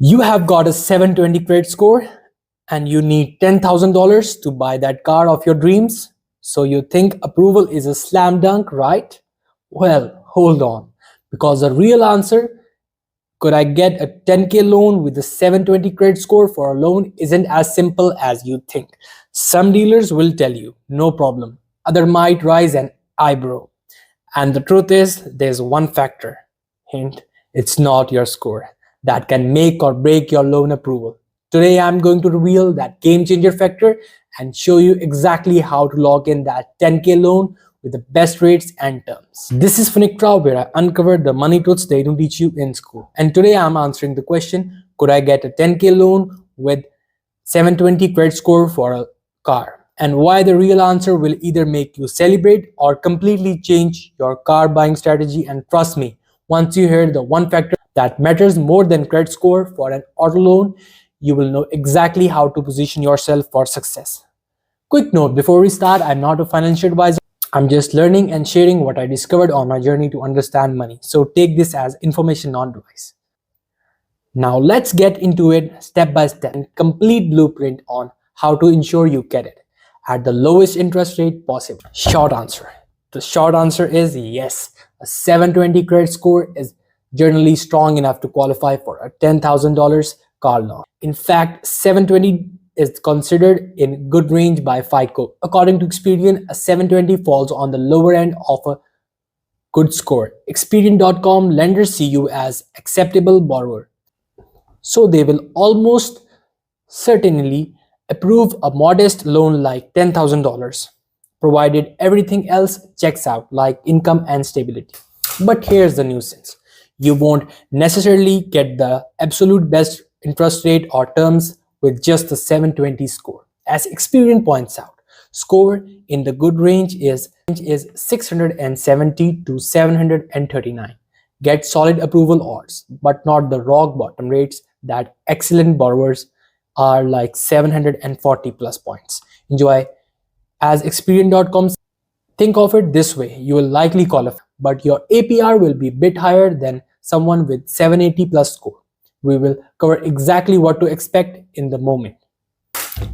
You have got a 720 credit score and you need $10,000 to buy that car of your dreams. So you think approval is a slam dunk, right? Well, hold on. Because the real answer, could I get a 10K loan with a 720 credit score for a loan, isn't as simple as you think. Some dealers will tell you, no problem. Other might raise an eyebrow. And the truth is, there's one factor. Hint, it's not your score that can make or break your loan approval. Today, I'm going to reveal that game changer factor and show you exactly how to lock in that 10K loan with the best rates and terms. This is Funiktra, where I uncovered the money truths they don't teach you in school. And today I'm answering the question, could I get a 10K loan with 720 credit score for a car? And why the real answer will either make you celebrate or completely change your car buying strategy. And trust me, once you hear the one factor that matters more than credit score for an auto loan, you will know exactly how to position yourself for success. Quick note before we start, I'm not a financial advisor. I'm just learning and sharing what I discovered on my journey to understand money. So take this as information, not advice. Now let's get into it step by step and complete blueprint on how to ensure you get it at the lowest interest rate possible. Short answer. The short answer is yes. A 720 credit score is generally strong enough to qualify for a $10,000 car loan. In fact, 720 is considered in good range by FICO. According to Experian, a 720 falls on the lower end of a good score. Experian.com lenders see you as acceptable borrower, so they will almost certainly approve a modest loan like $10,000, provided everything else checks out like income and stability. But here's the nuisance. You won't necessarily get the absolute best interest rate or terms with just the 720 score. As Experian points out, score in the good range is 670 to 739. Get solid approval odds, but not the rock bottom rates that excellent borrowers are like 740 plus points. Enjoy. As Experian.com, think of it this way, you will likely qualify, but your APR will be a bit higher than someone with 780 plus score. We will cover exactly what to expect in the moment.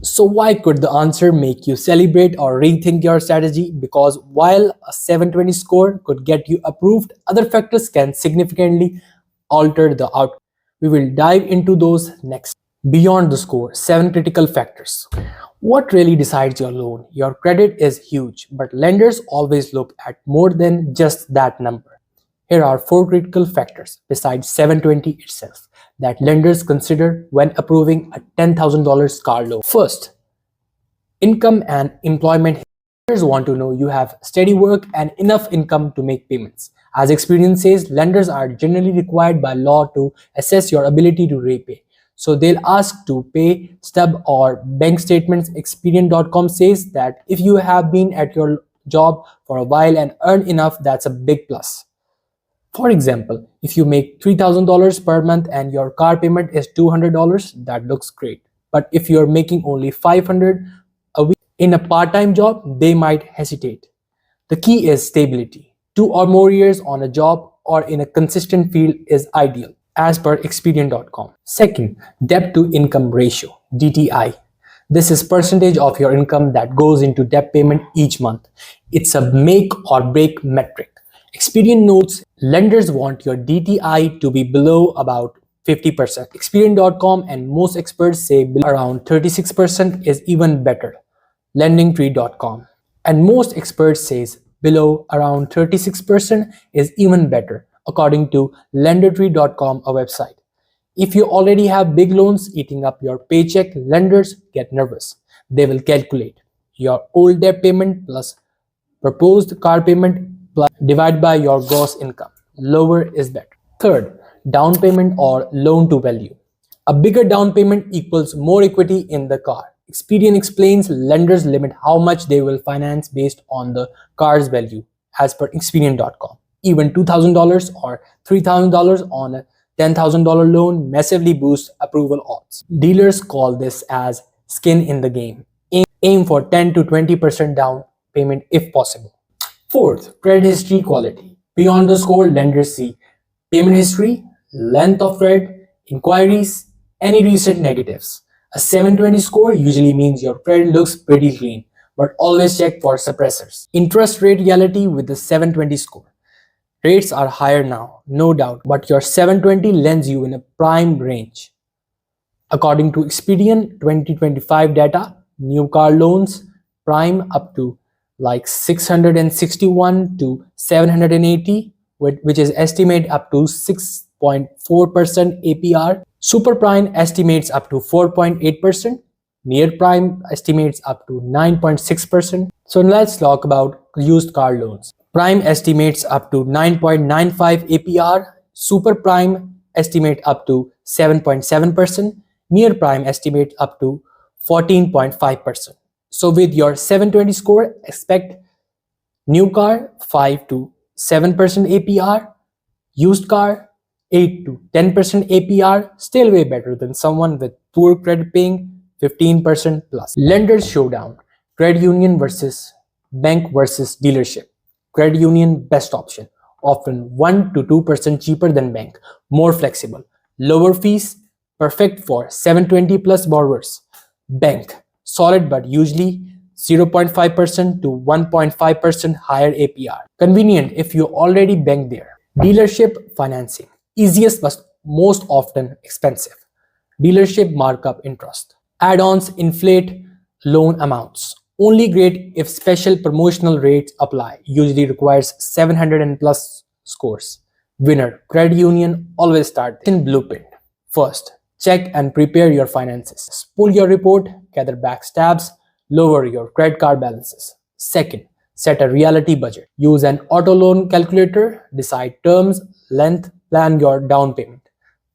So why could the answer make you celebrate or rethink your strategy? Because while a 720 score could get you approved, other factors can significantly alter the outcome. We will dive into those next. Beyond the score, 7 critical factors. What really decides your loan? Your credit is huge, but lenders always look at more than just that number. Here are 4 critical factors besides 720 itself that lenders consider when approving a $10,000 car loan. First, income and employment. Lenders want to know you have steady work and enough income to make payments. As Experian says, lenders are generally required by law to assess your ability to repay. So they'll ask to pay stub or bank statements. Experian.com says that if you have been at your job for a while and earn enough, that's a big plus. For example, if you make $3,000 per month and your car payment is $200, that looks great. But if you're making only $500 a week in a part-time job, they might hesitate. The key is stability. 2 or more years on a job or in a consistent field is ideal, as per Experian.com. Second, debt to income ratio, DTI. This is percentage of your income that goes into debt payment each month. It's a make or break metric. Experian notes lenders want your DTI to be below about 50%. Experian.com and most experts say around 36% is even better. LendingTree.com and most experts says below around 36% is even better, according to LendingTree.com, a website. If you already have big loans eating up your paycheck, lenders get nervous. They will calculate your old debt payment plus proposed car payment plus divide by your gross income. Lower is better. Third, down payment or loan to value. A bigger down payment equals more equity in the car. Experian explains lenders limit how much they will finance based on the car's value, as per Experian.com. Even $2,000 or $3,000 on a $10,000 loan massively boosts approval odds. Dealers call this as skin in the game. Aim for 10 to 20% down payment if possible. Fourth, credit history quality. Beyond the score, lenders see payment history, length of credit, inquiries, Any recent negatives? A 720 score usually means your credit looks pretty clean, but always check for suppressors. Interest rate reality with the 720 score. Rates are higher now, no doubt, but your 720 lands you in a prime range. According to Expedient 2025 data, new car loans prime up to like 661 to 780, which is estimate up to 6.4% APR. Super prime estimates up to 4.8%. Near prime estimates up to 9.6%. So let's talk about used car loans. Prime estimates up to 9.95 APR. Super prime estimate up to 7.7%. Near prime estimate up to 14.5%. So with your 720 score, expect new car 5 to 7% APR, used car 8 to 10% APR, still way better than someone with poor credit paying 15% plus. Lenders showdown, credit union versus bank versus dealership. Credit union best option, often 1 to 2% cheaper than bank, more flexible, lower fees, perfect for 720 plus borrowers. Bank, solid but usually 0.5% to 1.5% higher APR. Convenient if you already bank there. Dealership financing, easiest but most often expensive. Dealership markup interest. Add-ons inflate loan amounts. Only great if special promotional rates apply. Usually requires 700 and plus scores. Winner, credit union, always start in blueprint. First, check and prepare your finances. Pull your report, gather backstabs, lower your credit card balances. Second, set a reality budget. Use an auto loan calculator, decide terms, length, plan your down payment.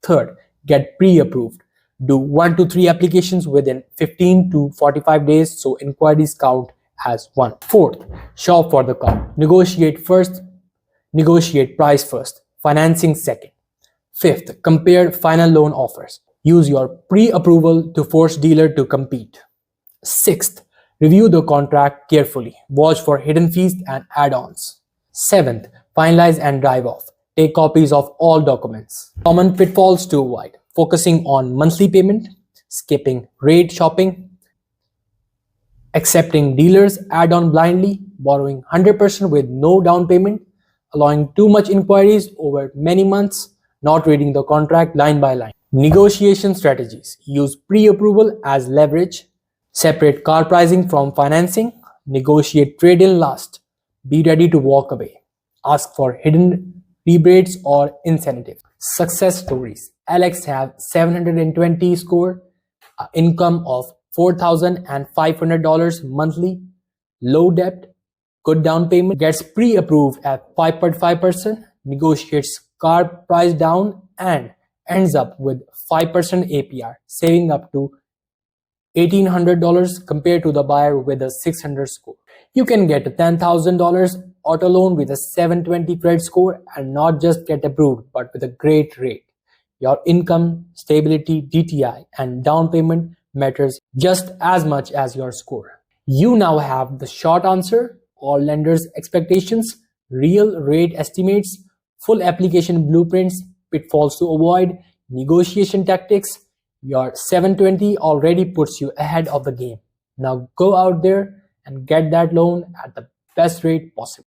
Third, get pre-approved. Do 1 to 3 applications within 15 to 45 days so inquiries count as one. Fourth, shop for the car. Negotiate price first, financing second. Fifth, compare final loan offers. Use your pre-approval to force dealer to compete. Sixth, review the contract carefully. Watch for hidden fees and add-ons. Seventh, finalize and drive off. Take copies of all documents. Common pitfalls to avoid. Focusing on monthly payment, skipping rate shopping, accepting dealers add-on blindly, borrowing 100% with no down payment, allowing too much inquiries over many months, not reading the contract line by line. Negotiation strategies. Use pre-approval as leverage. Separate car pricing from financing. Negotiate trade-in last. Be ready to walk away. Ask for hidden rebates or incentives. Success stories. Alex have 720 score, income of $4,500 monthly, low debt, good down payment, gets pre-approved at 5.5%, negotiates car price down and ends up with 5% APR, saving up to $1,800 compared to the buyer with a 600 score. You can get a $10,000 auto loan with a 720 credit score and not just get approved, but with a great rate. Your income, stability, DTI, and down payment matters just as much as your score. You now have the short answer, all lenders' expectations, real rate estimates, full application blueprints, pitfalls to avoid, negotiation tactics. Your 720 already puts you ahead of the game. Now go out there and get that loan at the best rate possible.